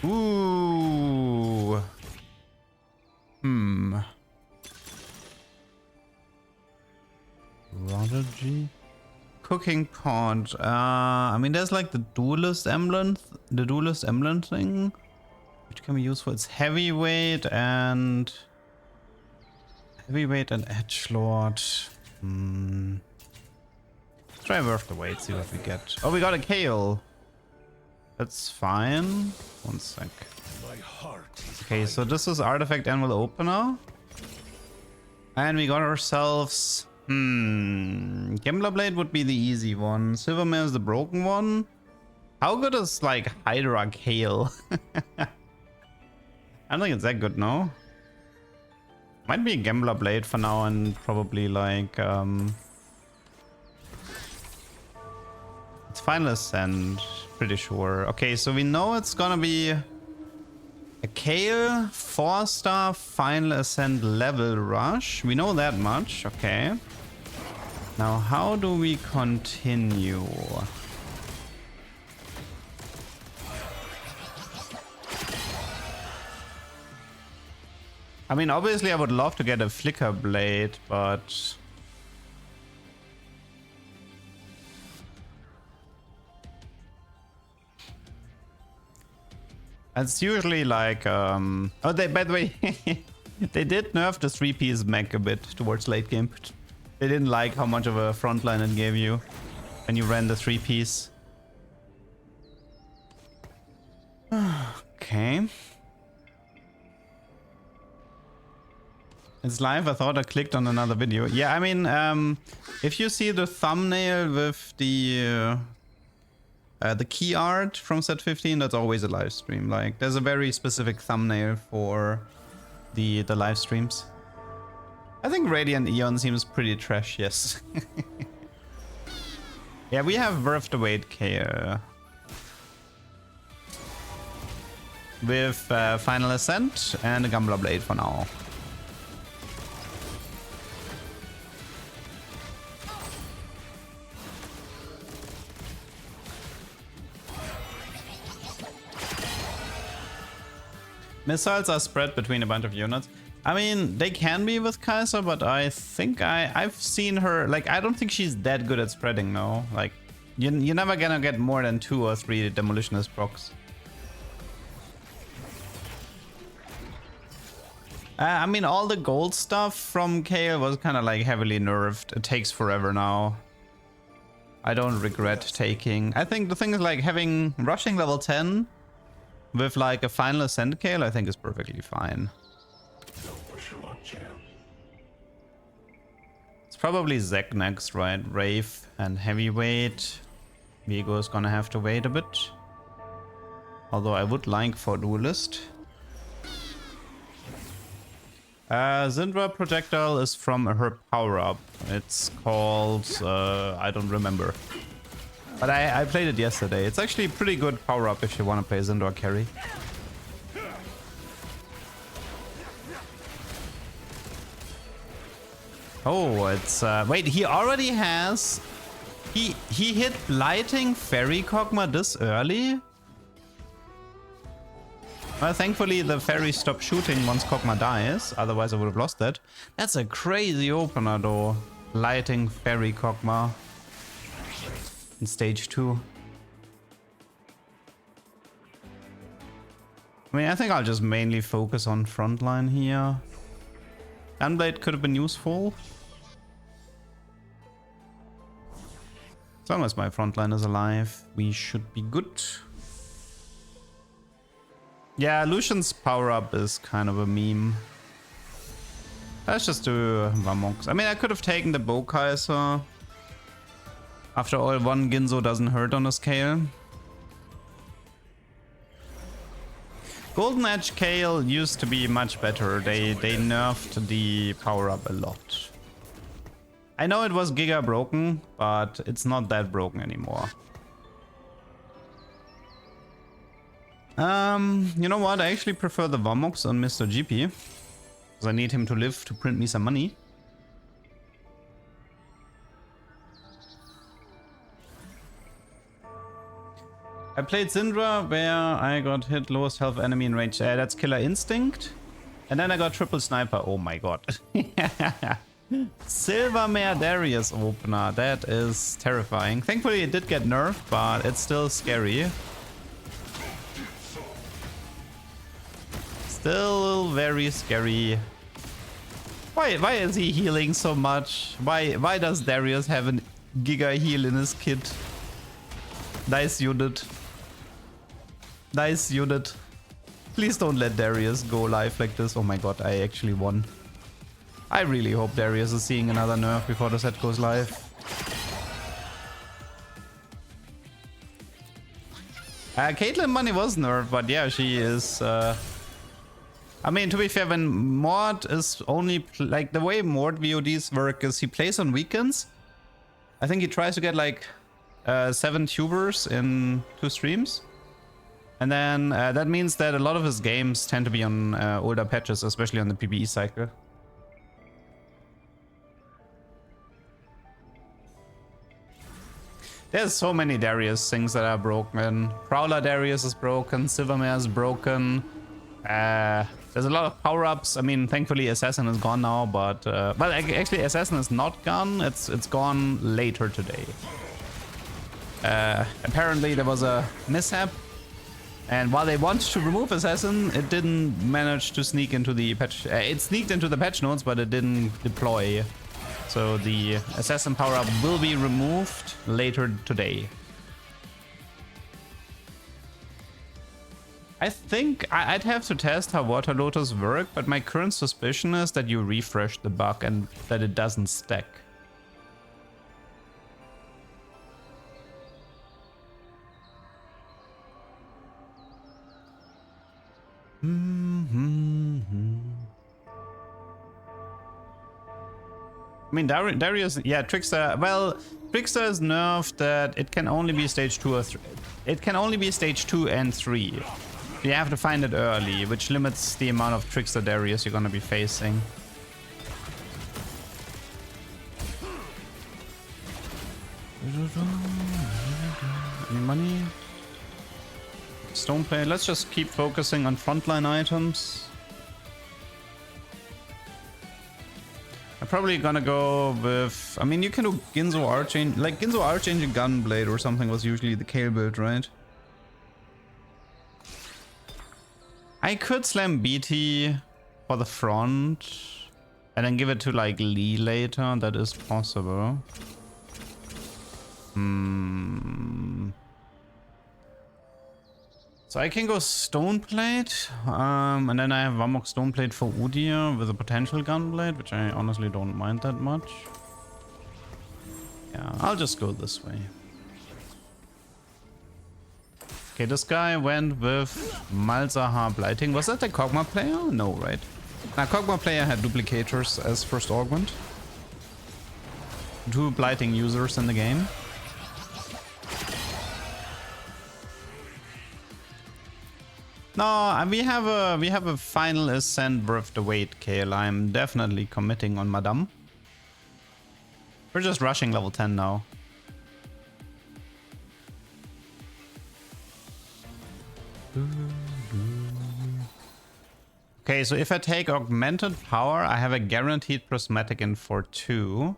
Ooh. Prodigy. Cooking pot. I mean, there's like the duelist emblem, thing, which can be used for its heavyweight and edgelord. Let's try worth the wait, see what we get. Oh, we got a Kayle. That's fine. One sec. Okay, so this is artifact anvil opener, and we got ourselves. Gambler Blade would be the easy one. Silvermare is the broken one. How good is like Hydra Kayle? I don't think it's that good, no? Might be a Gambler Blade for now and probably like it's Final Ascent, pretty sure. Okay, so we know it's gonna be a Kayle 4-star Final Ascent level rush. We know that much, okay. Now, how do we continue? I mean, obviously I would love to get a Flicker Blade, but... It's usually like... Oh, by the way, they did nerf the 3-piece mech a bit towards late game. They didn't like how much of a frontline it gave you when you ran the 3-piece. Okay. It's live. I thought I clicked on another video. Yeah, I mean, if you see the thumbnail with the key art from set 15, that's always a live stream. Like, there's a very specific thumbnail for the live streams. I think Radiant Eon seems pretty trash, yes. Yeah, we have Worth the Wait Kayle. With Final Ascent and a Gambler Blade for now. Missiles are spread between a bunch of units. I mean, they can be with Kai'Sa, but I think I've seen her, like, I don't think she's that good at spreading, no. Like, you're never gonna get more than 2 or 3 demolitionist procs. I mean, all the gold stuff from Kayle was kind of like heavily nerfed. It takes forever now. I don't regret taking. I think the thing is like having rushing level 10 with like a Final Ascent Kayle, I think is perfectly fine. It's probably Zek next, right? Wraith and Heavyweight. Vigo is gonna have to wait a bit. Although I would like for Duelist. Zindra Projectile is from her power-up. It's called... I don't remember. But I played it yesterday. It's actually a pretty good power-up if you want to play Zindra carry. Oh, it's... wait, he already has... He hit Blighting Fairy Kog'Maw this early? Well, thankfully the fairy stopped shooting once Kog'Maw dies, otherwise I would have lost that. That's a crazy opener though. Lighting Fairy Kog'Maw in stage 2. I mean, I think I'll just mainly focus on frontline here. Gunblade could have been useful. As long as my frontline is alive, we should be good. Yeah, Lucian's power-up is kind of a meme. Let's just do Vamox. I mean, I could have taken the Bow Kai'Sa. After all, one Guinsoo doesn't hurt on a scale. Golden Edge Kayle used to be much better. They nerfed the power-up a lot. I know it was giga broken, but it's not that broken anymore. You know what? I actually prefer the Vamox on Mr. GP. Because I need him to live to print me some money. I played Syndra where I got hit lowest health enemy in range. That's Killer Instinct. And then I got triple sniper. Oh my god. Silvermare Darius opener. That is terrifying. Thankfully it did get nerfed, but it's still scary. Still very scary. Why is he healing so much? Why does Darius have a giga heal in his kit? Nice unit. Nice unit. Please don't let Darius go live like this. Oh my god, I actually won. I really hope Darius is seeing another nerf before the set goes live. Caitlyn money was nerfed, but yeah, she is... I mean, to be fair, when Mord is only... Like, the way Mord VODs work is he plays on weekends. I think he tries to get like 7 tubers in 2 streams. And then that means that a lot of his games tend to be on older patches, especially on the PBE cycle. There's so many Darius things that are broken. Prowler Darius is broken, Silvermare is broken. There's a lot of power-ups. I mean, thankfully Assassin is gone now, but... well, actually Assassin is not gone. It's gone later today. Apparently there was a mishap. And while they wanted to remove Assassin, it didn't manage to sneak into the patch. It sneaked into the patch notes, but it didn't deploy. So the Assassin power-up will be removed later today. I think I'd have to test how Water Lotus work, but my current suspicion is that you refresh the bug and that it doesn't stack. I mean, Darius, yeah, Trickster. Well, Trickster is nerfed that it can only be stage 2 or 3. It can only be stage 2 and 3. You have to find it early, which limits the amount of Trickster Darius you're gonna be facing. Any money? Stoneplay. Let's just keep focusing on frontline items. I'm probably gonna go with... I mean, you can do Guinsoo Archangel. Like, Guinsoo Archangel Gunblade or something was usually the Kayle build, right? I could slam BT for the front and then give it to, like, Lee later. That is possible. So I can go Stoneplate, and then I have one more Stoneplate for Udyr with a potential Gunblade, which I honestly don't mind that much. Yeah, I'll just go this way. Okay, this guy went with Malzahar Blighting. Was that the Kog'Maw player? No, right? Now, Kog'Maw player had Duplicators as first augment. 2 Blighting users in the game. No, we have a final ascent worth the wait, Kayle. I'm definitely committing on Madame. We're just rushing level 10 now. Okay, so if I take augmented power, I have a guaranteed prismatic in for 2.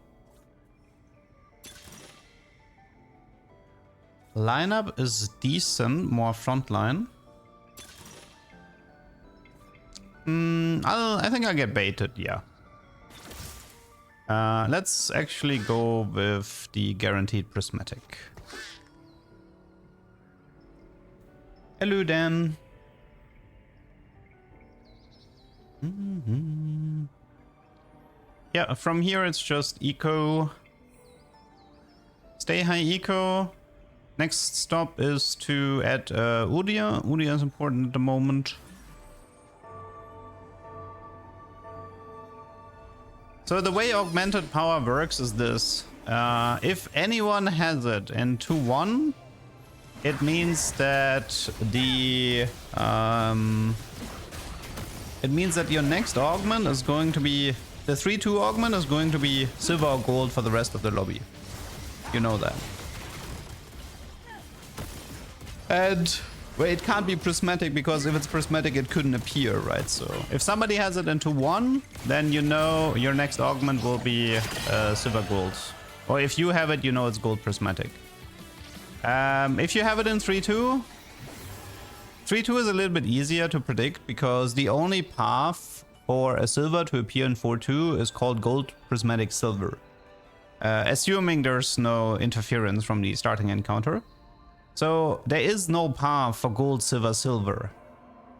Lineup is decent, more frontline. I think I'll get baited, yeah. Let's actually go with the guaranteed prismatic. Hello, Dan. Yeah, from here it's just eco. Stay high eco. Next stop is to add Udyr. Udyr is important at the moment. So the way augmented power works is this. If anyone has it in 2-1, it means that the your next augment is going to be the 3-2 augment is going to be silver or gold for the rest of the lobby. You know that. And well, it can't be prismatic because if it's prismatic, it couldn't appear, right? So if somebody has it into 1, then you know your next augment will be silver gold. Or if you have it, you know it's gold prismatic. If you have it in 3-2, 3-2 is a little bit easier to predict because the only path for a silver to appear in 4-2 is called gold prismatic silver. Assuming there's no interference from the starting encounter. So there is no path for gold, silver, silver.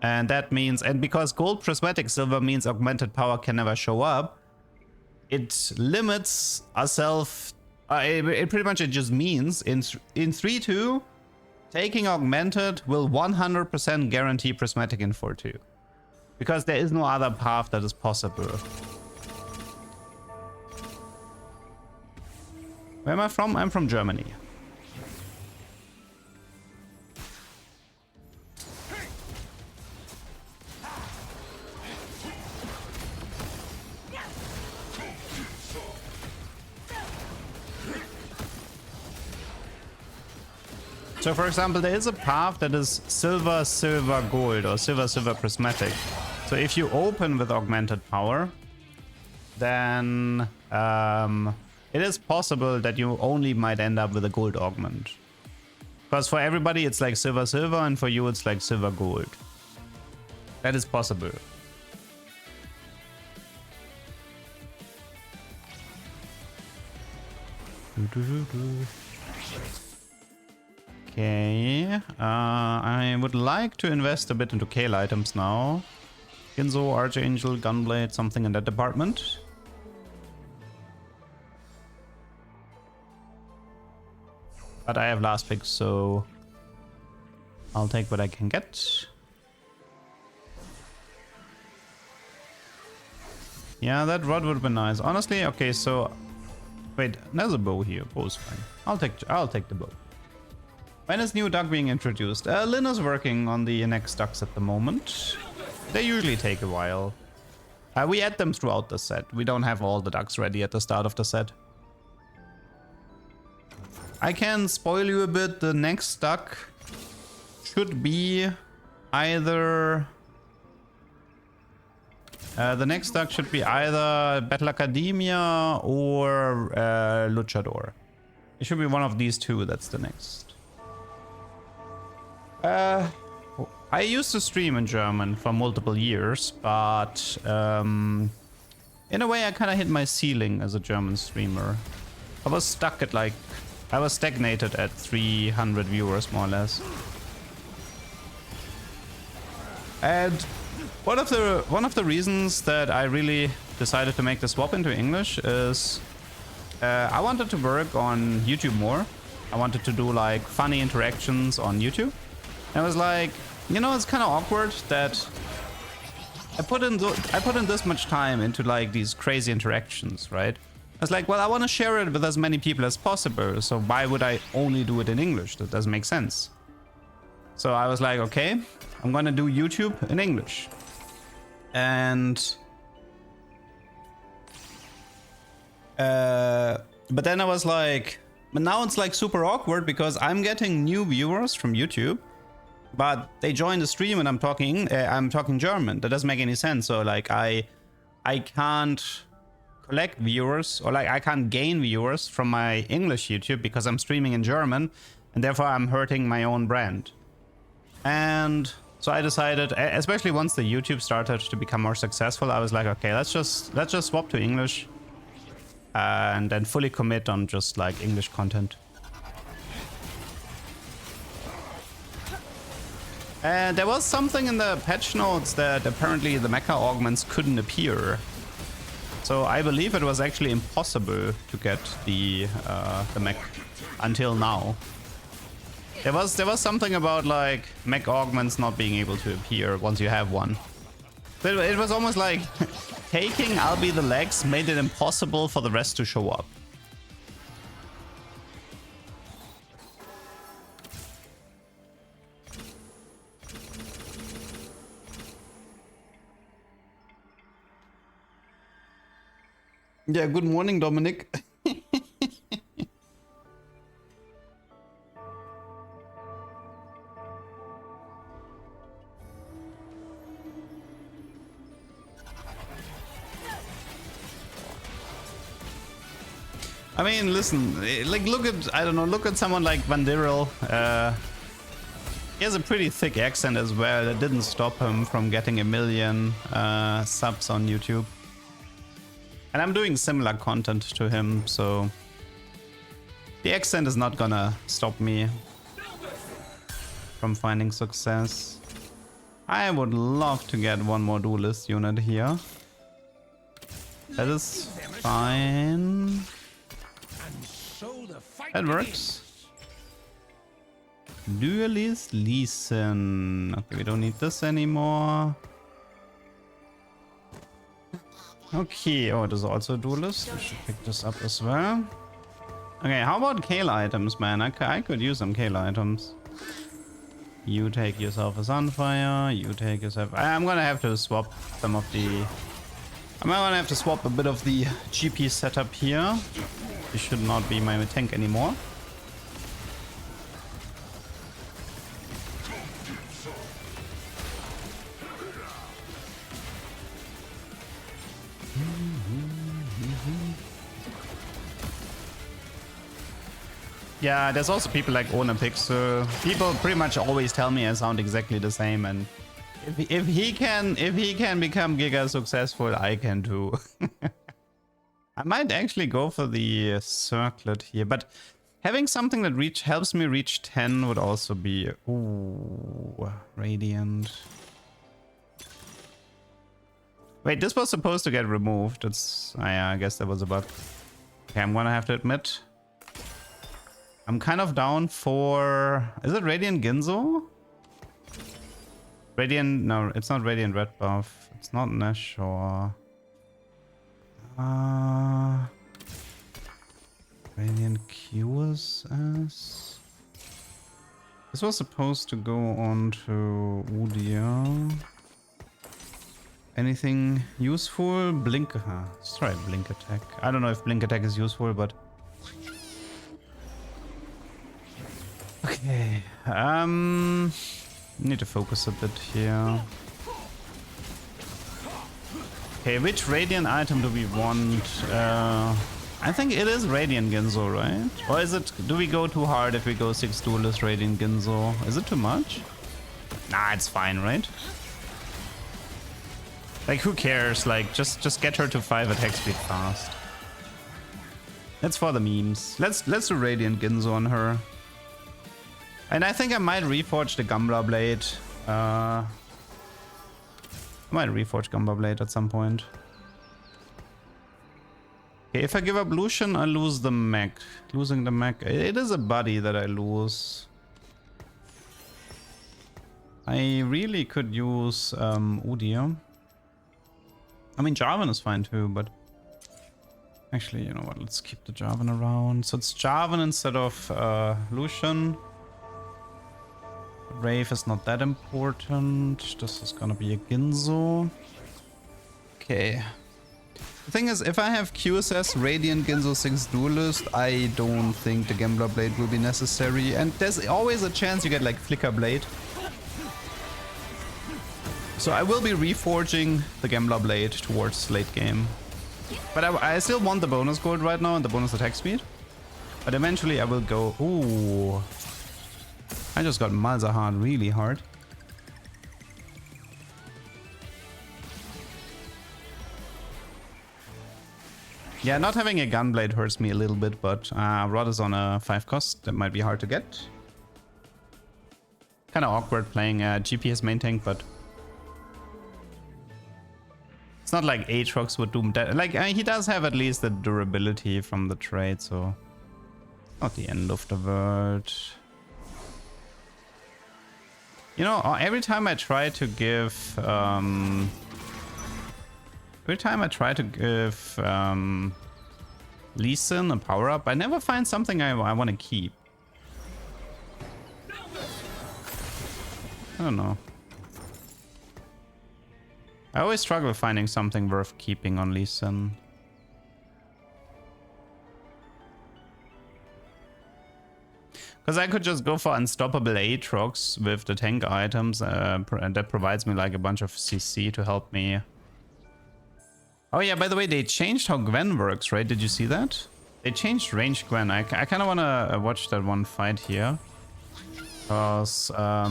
And that means, and because gold prismatic silver means augmented power can never show up, it limits ourselves. It pretty much, it just means in 3-2, taking augmented will 100% guarantee prismatic in 4-2. Because there is no other path that is possible. Where am I from? I'm from Germany. So for example, there is a path that is silver, silver, gold, or silver, silver, prismatic. So if you open with augmented power, then it is possible that you only might end up with a gold augment. Because for everybody it's like silver, silver, and for you it's like silver, gold. That is possible. Okay, I would like to invest a bit into Kayle items now. Guinsoo, Archangel, Gunblade, something in that department. But I have last pick, so I'll take what I can get. Yeah, that rod would be nice. Honestly, okay, so wait, there's a bow here. Bow's fine. I'll take the bow. When is new duck being introduced? Lynn is working on the next ducks at the moment. They usually take a while. We add them throughout the set. We don't have all the ducks ready at the start of the set. I can spoil you a bit. The next duck should be either... Battle Academia or Luchador. It should be one of these two that's the next. I used to stream in German for multiple years, but in a way I kind of hit my ceiling as a German streamer. I was stuck at like... I was stagnated at 300 viewers more or less. And one of the reasons that I really decided to make the swap into English is I wanted to work on YouTube more. I wanted to do like funny interactions on YouTube. And I was like, you know, it's kind of awkward that I put in this much time into like these crazy interactions, right? I was like, well, I want to share it with as many people as possible, so why would I only do it in English? That doesn't make sense. So I was like, okay, I'm gonna do YouTube in English. And but then I was like, but now it's like super awkward because I'm getting new viewers from YouTube, but they join the stream and I'm talking German. That doesn't make any sense. So like I can't collect viewers, or like I can't gain viewers from my English YouTube because I'm streaming in German, and therefore I'm hurting my own brand. And so I decided, especially once the YouTube started to become more successful, I was like, okay, let's just swap to English and then fully commit on just like English content. And there was something in the patch notes that apparently the mecha augments couldn't appear. So I believe it was actually impossible to get the mech until now. There was something about like mech augments not being able to appear once you have one. But it was almost like taking I'll be the legs made it impossible for the rest to show up. Yeah, good morning, Dominic. I mean, listen, like look at, I don't know, look at someone like Van Dirrel. He has a pretty thick accent as well. That didn't stop him from getting 1 million subs on YouTube. And I'm doing similar content to him, so the accent is not gonna stop me from finding success. I would love to get one more duelist unit here. That is fine. That works. Duelist Leeson. Okay, we don't need this anymore. Okay, oh, there's also a duelist. We should pick this up as well. Okay, how about Kayle items, man? I could use some Kayle items. You take yourself a Sunfire. You take yourself... I'm gonna have to swap some of the... I'm gonna have to swap a bit of the GP setup here. This should not be my tank anymore. Yeah, there's also people like Onapixel. People pretty much always tell me I sound exactly the same, and if he can become giga successful, I can too. I might actually go for the circlet here, but having something that helps me reach 10 would also be... Ooh, Radiant. Wait, this was supposed to get removed. It's... yeah, I guess that was a bug. Okay, I'm gonna have to admit, I'm kind of down for... Is it Radiant Guinsoo? Radiant... No, it's not Radiant Red buff. It's not Nash or... Radiant QSS? This was supposed to go on to Udia. Anything useful? Blink... let's try Blink Attack. I don't know if Blink Attack is useful, but... Okay, need to focus a bit here. Okay, which Radiant item do we want? I think it is Radiant Guinsoo, right? Or is it, do we go too hard if we go 6 duelist Radiant Guinsoo? Is it too much? Nah, it's fine, right? Like, who cares? Like, just get her to 5 attack speed fast. That's for the memes. Let's do Radiant Guinsoo on her. And I think I might reforge the Gumbra Blade. I might reforge Gumbra Blade at some point. Okay, if I give up Lucian, I lose the mech. Losing the mech. It is a buddy that I lose. I really could use Udyr. I mean, Jarvan is fine too, but... Actually, you know what? Let's keep the Jarvan around. So it's Jarvan instead of Lucian. Wraith is not that important. This is gonna be a Guinsoo. Okay. The thing is, if I have QSS Radiant Guinsoo 6 Duelist, I don't think the Gambler Blade will be necessary. And there's always a chance you get like Flicker Blade. So I will be reforging the Gambler Blade towards late game. But I still want the bonus gold right now and the bonus attack speed. But eventually I will go... Ooh. I just got Malzahar really hard. Yeah, not having a Gunblade hurts me a little bit, but Rod is on a 5 cost. That might be hard to get. Kind of awkward playing GP as main tank, but... It's not like Aatrox would do that. Like, he does have at least the durability from the trade, so... Not the end of the world. You know, every time I try to give... Lee Sin a power-up, I never find something I want to keep. I don't know. I always struggle finding something worth keeping on Lee Sin. Because I could just go for Unstoppable Aatrox with the tank items, and that provides me like a bunch of CC to help me. Oh yeah, by the way, they changed how Gwen works, right? Did you see that? They changed range Gwen. I kind of want to watch that one fight here. Because, I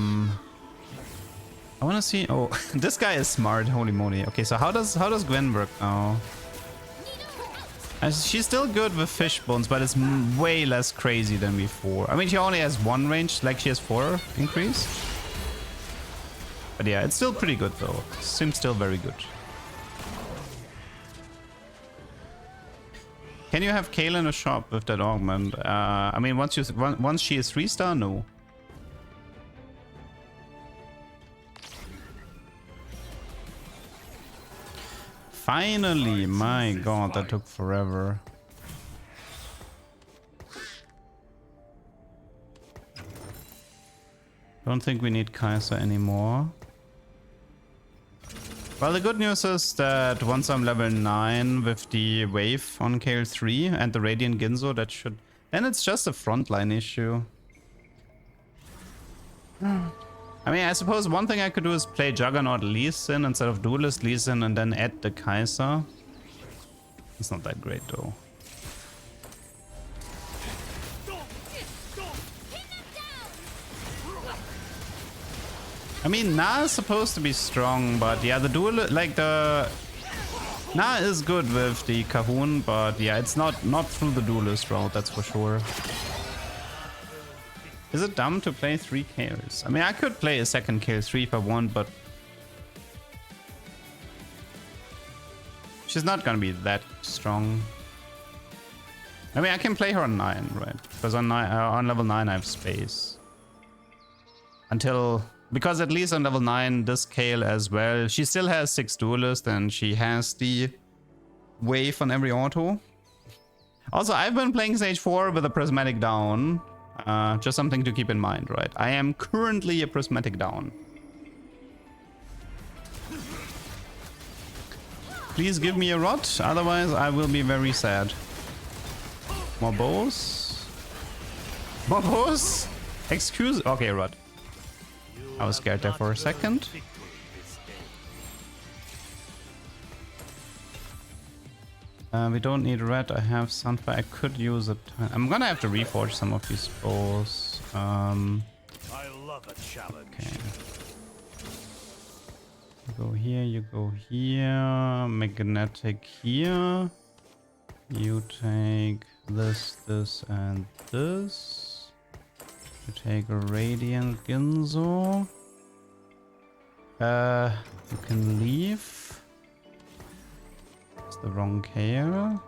want to see... Oh, this guy is smart. Holy moly. Okay, so how does Gwen work now? She's still good with fish bones, but it's way less crazy than before. I mean, she only has 1 range, like she has 4 increase. But yeah, it's still pretty good though. Seems still very good. Can you have Kayle in a shop with that augment? I mean, once she is 3-star, no. Finally, my god, that took forever. Don't think we need Kaiser anymore. Well, the good news is that once I'm level 9 with the wave on Kayle 3 and the Radiant Guinsoo, that should... Then it's just a frontline issue. I mean, I suppose one thing I could do is play Juggernaut Lee Sin instead of Duelist Lee Sin and then add the Kaiser. It's not that great though. I mean, Na is supposed to be strong, but yeah, the duel, like the... Na is good with the Cahoon, but yeah, it's not through the duelist route, that's for sure. Is it dumb to play 3 Kayles? I mean, I could play a second Kayle 3 if I want, but... She's not gonna be that strong. I mean, I can play her on 9, right? Because on level 9 I have space. Until... Because at least on level 9, this Kayle as well, she still has 6 duelists and she has the wave on every auto. Also, I've been playing Stage 4 with a prismatic down. Just something to keep in mind, right? I am currently a prismatic down. Please give me a rod, otherwise I will be very sad. More bows? More bows? Excuse... Okay, rod. I was scared there for a second. We don't need red. I have sunfire. I could use it. I'm gonna have to reforge some of these bows. I love a challenge. Okay. You go here. You go here. Magnetic here. You take this, this, and this. You take a Radiant Guinsoo. You can leave. It's the wrong Kayle.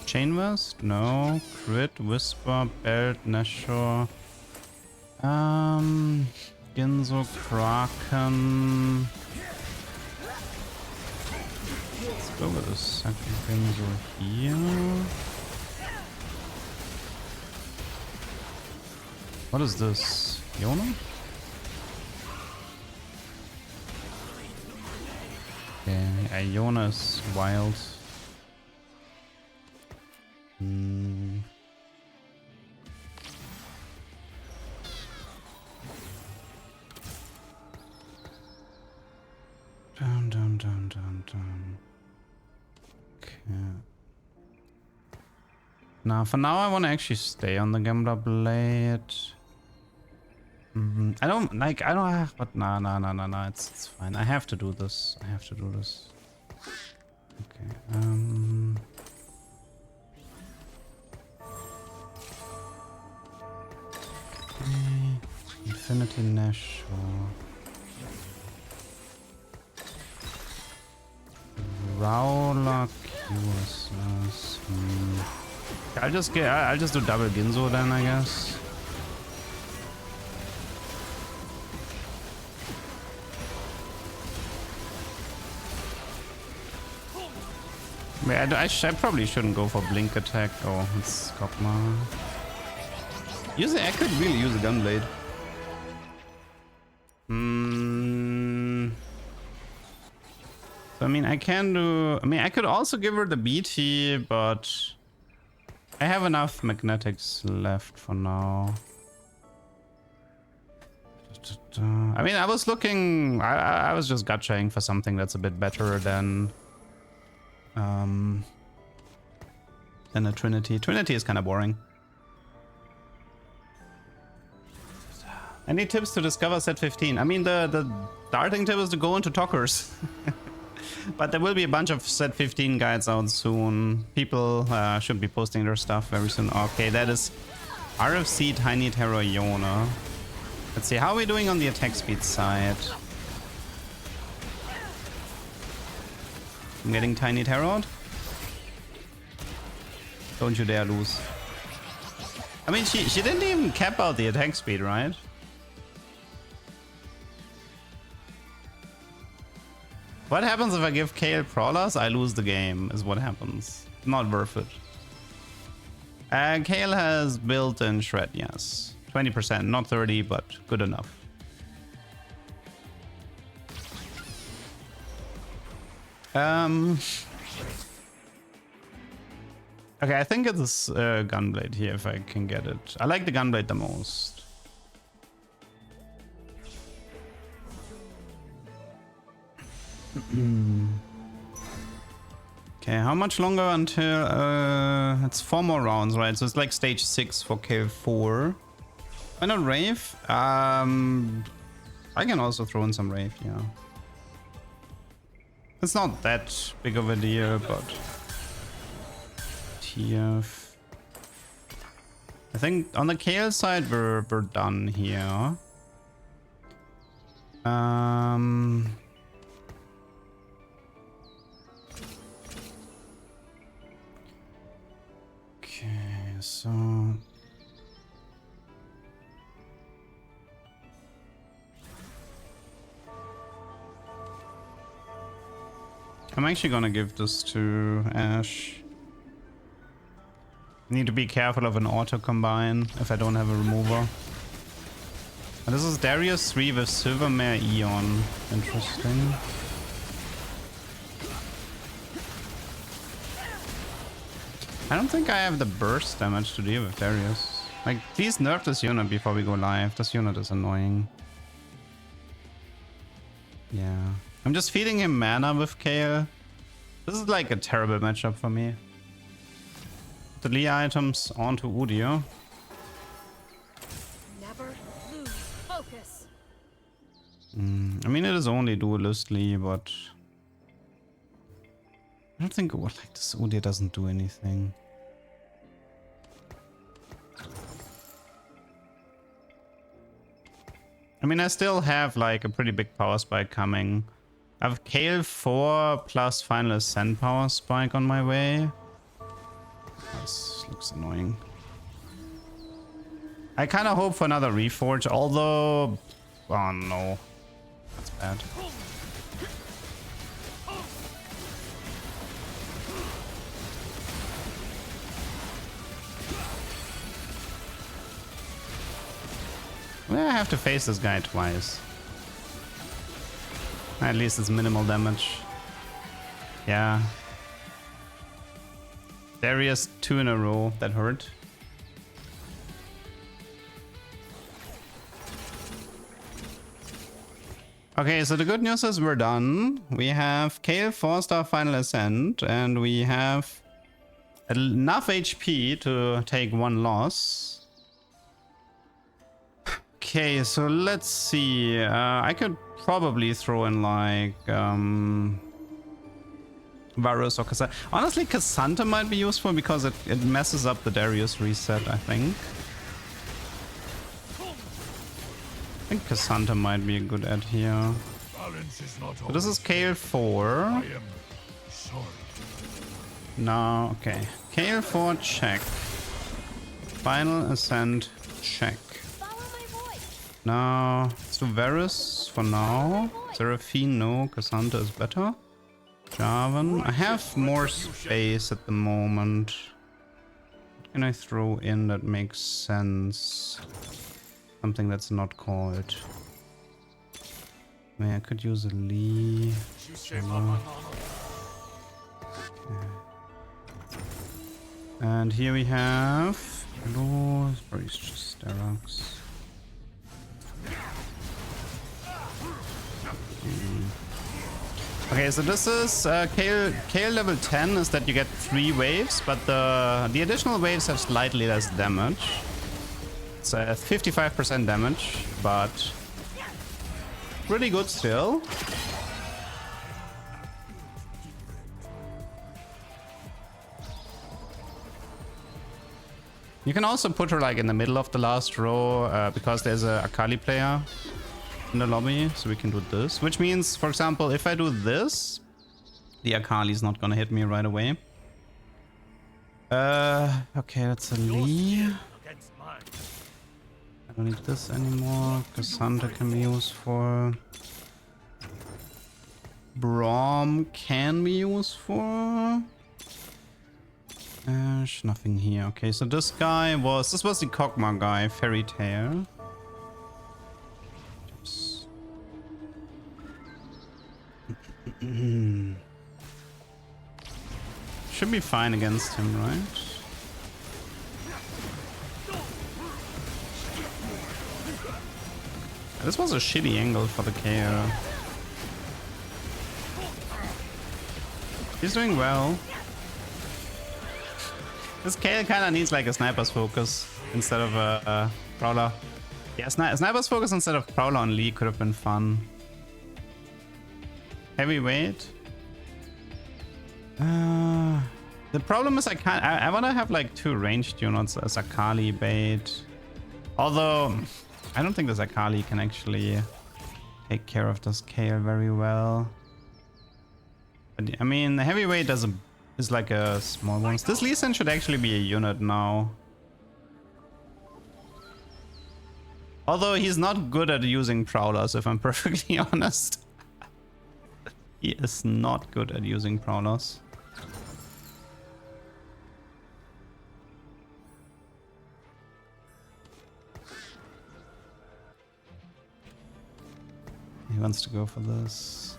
Chain Vest? No. Crit, Whisper, Belt, Nashor. Guinsoo, Kraken. Let's go with the second Guinsoo here. What is this? Yona? Okay, Yona is wild. Down. Okay. Now, for now, I want to actually stay on the Gambler Blade. I don't have, but no, it's fine. I have to do this. Okay, Infinity Nash or Rowler QSS. I'll just do double Guinsoo then, I guess. I probably shouldn't go for blink attack. Oh, it's Skopma. I could really use a gunblade. So, I mean, I could also give her the BT, but I have enough magnetics left for now. I mean, I was looking... I was just gutching for something that's a bit better than than a Trinity. Trinity is kind of boring. Any tips to discover set 15? I mean, the starting tip is to go into talkers. But there will be a bunch of set 15 guides out soon. People should be posting their stuff very soon. Okay, that is RFC Tiny Terror Yona. Let's see, how are we doing on the attack speed side? I'm getting Tiny Terrored. Don't you dare lose. I mean, she didn't even cap out the attack speed, right? What happens if I give Kayle Prowlers? I lose the game, is what happens. Not worth it. Kayle has built-in shred, yes. 20%, not 30, but good enough. Okay, I think it's Gunblade here if I can get it. I like the Gunblade the most. Okay, how much longer until it's 4 more rounds, right? So it's like stage 6 for Kayle 4. Why not Rave? I can also throw in some Rave, yeah. It's not that big of a deal, but TF. I think on the Kayle side we're done here. Okay, so I'm actually gonna give this to Ash. Need to be careful of an auto combine if I don't have a remover. And this is Darius 3 with Silvermare Eon. Interesting. I don't think I have the burst damage to deal with Darius. Like, please nerf this unit before we go live. This unit is annoying. Yeah. I'm just feeding him mana with Kayle. This is like a terrible matchup for me. The Lee items onto Udyr. Never lose focus. I mean, it is only duelist Lee, but I don't think like this Udyr doesn't do anything. I mean, I still have like a pretty big power spike coming. I have Kayle 4 plus Final Ascent power spike on my way. This looks annoying. I kind of hope for another Reforge, although... Oh no. That's bad. Well, I have to face this guy twice. At least it's minimal damage. Yeah. Darius 2 in a row. That hurt. Okay, so the good news is we're done. We have Kayle 4-star Final Ascent, and we have enough HP to take 1 loss. Okay, so let's see. I could probably throw in like Varus or Cassandra. Honestly, Cassandra might be useful because it messes up the Darius reset, I think. I think Cassandra might be a good add here. So this is Kayle 4. No, okay. Kayle 4 check. Final Ascent check. No, let's do Varus for now. Seraphine, no. Cassandra is better. Jarvan. I have more space at the moment. What can I throw in that makes sense? Something that's not called. I mean, I could use a Lee. Okay. And here we have... Hello, probably just Sterox. Okay, so this is Kayle level 10 is that you get 3 waves, but the additional waves have slightly less damage. It's 55% damage, but pretty good still. You can also put her like in the middle of the last row because there's a Akali player in the lobby, so we can do this. Which means, for example, if I do this, the Akali is not gonna hit me right away. Okay, that's a Lee. I don't need this anymore. Cassandra can be used for. Braum can be used for. There's nothing here. Okay, so this guy was... This was the Kog'Maw guy, Fairy Tale. Oops. Should be fine against him, right? This was a shitty angle for the KO. He's doing well. This Kayle kind of needs like a sniper's focus instead of a prowler. Yeah, sniper's focus instead of prowler on Lee could have been fun. Heavyweight. The problem is I can't. I want to have like 2 ranged units as Akali bait. Although I don't think this Akali can actually take care of this Kayle very well. But, I mean, the heavyweight is like a small one. This Lee Sin should actually be a unit now. Although he's not good at using prowlers, if I'm perfectly honest. He is not good at using prowlers. He wants to go for this.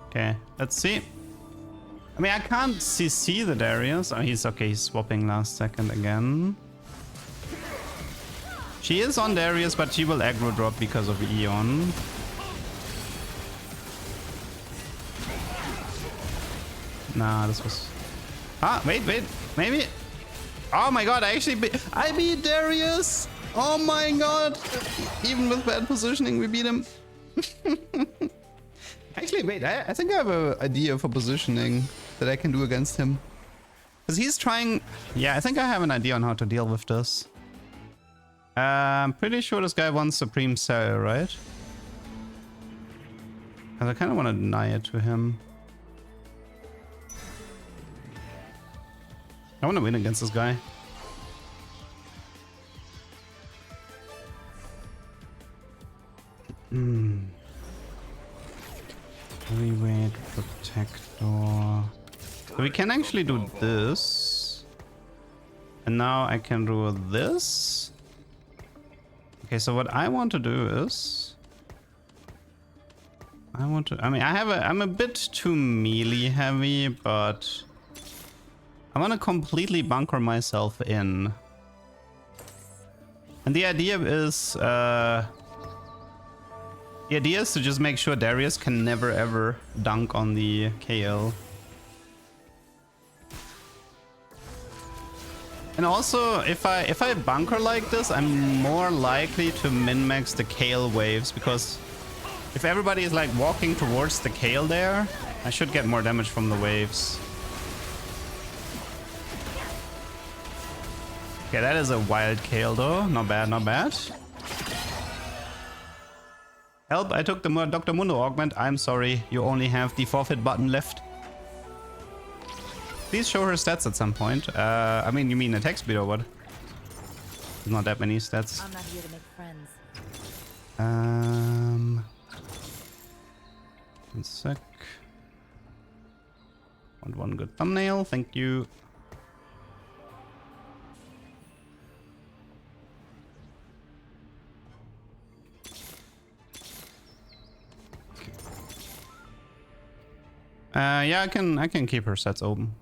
Okay, let's see. I mean, I can't CC the Darius. Oh, he's okay. He's swapping last second again. She is on Darius, but she will aggro drop because of Eon. Nah, this was... Ah, wait. Maybe... Oh my god, I beat Darius! Oh my god! Even with bad positioning, we beat him. Actually, wait, I think I have an idea for positioning that I can do against him. Because he's trying... Yeah, I think I have an idea on how to deal with this. I'm pretty sure this guy wants Supreme Cell, right? Because I kind of want to deny it to him. I want to win against this guy. Heavyweight Protector. So we can actually do this. And now I can do this. Okay, so what I want to do is... I mean, I'm a bit too melee heavy, but... I want to completely bunker myself in. And the idea is... The idea is to just make sure Darius can never ever dunk on the Kayle. And also, if I bunker like this, I'm more likely to min-max the Kayle waves, because if everybody is like walking towards the Kayle there, I should get more damage from the waves. Okay, that is a wild Kayle though. Not bad, not bad. Help, I took the Dr. Mundo augment. I'm sorry, you only have the forfeit button left. Please show her stats at some point. I mean, you mean attack speed or what? There's not that many stats. I'm not here to make friends. 1 sec. Want one good thumbnail, thank you. Yeah, I can keep her sets open.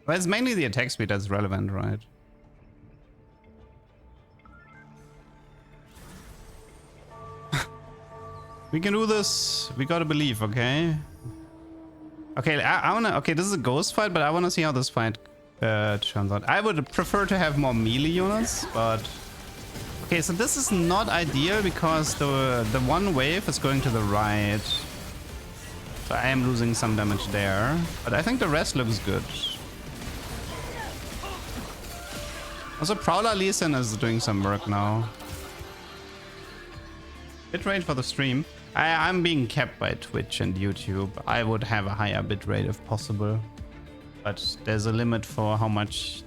But it's mainly the attack speed that's relevant, right? We can do this. We gotta believe, okay? Okay, I wanna... Okay, this is a ghost fight, but I wanna see how this fight turns out. I would prefer to have more melee units, but... Okay, so this is not ideal because the one wave is going to the right. So I am losing some damage there. But I think the rest looks good. Also, Prowler Lee Sin is doing some work now. Bitrate for the stream. I'm being kept by Twitch and YouTube. I would have a higher bitrate if possible. But there's a limit for how much...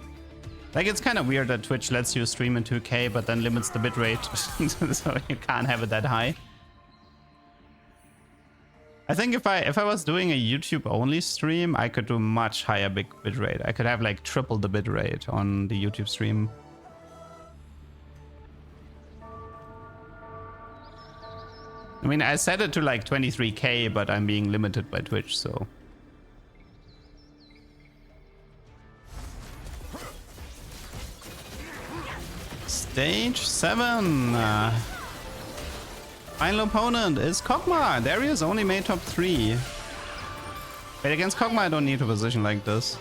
Like, it's kind of weird that Twitch lets you stream in 2K, but then limits the bitrate. So you can't have it that high. I think if I was doing a YouTube-only stream, I could do much higher bitrate. I could have, like, triple the bitrate on the YouTube stream. I mean, I set it to like 23K, but I'm being limited by Twitch, so... Stage 7. Final opponent is Kog'Maw. Darius only made top 3. But against Kog'Maw, I don't need to position like this.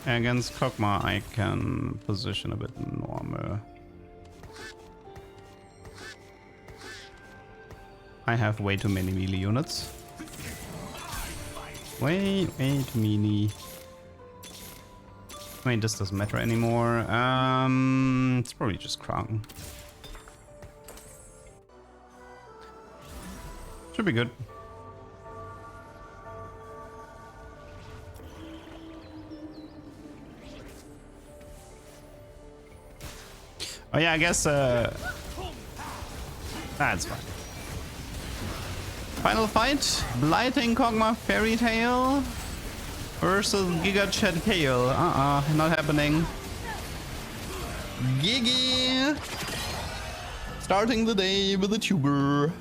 Against Kog'Maw, I can position a bit normal. I have way too many melee units. Way too many. I mean, this doesn't matter anymore. It's probably just Krang. Should be good. Oh yeah, I guess that's fine. Final fight, Blighting Kog'Maw Fairy Tail versus Giga Chat Kayle. Not happening. Gigi! Starting the day with a tuber.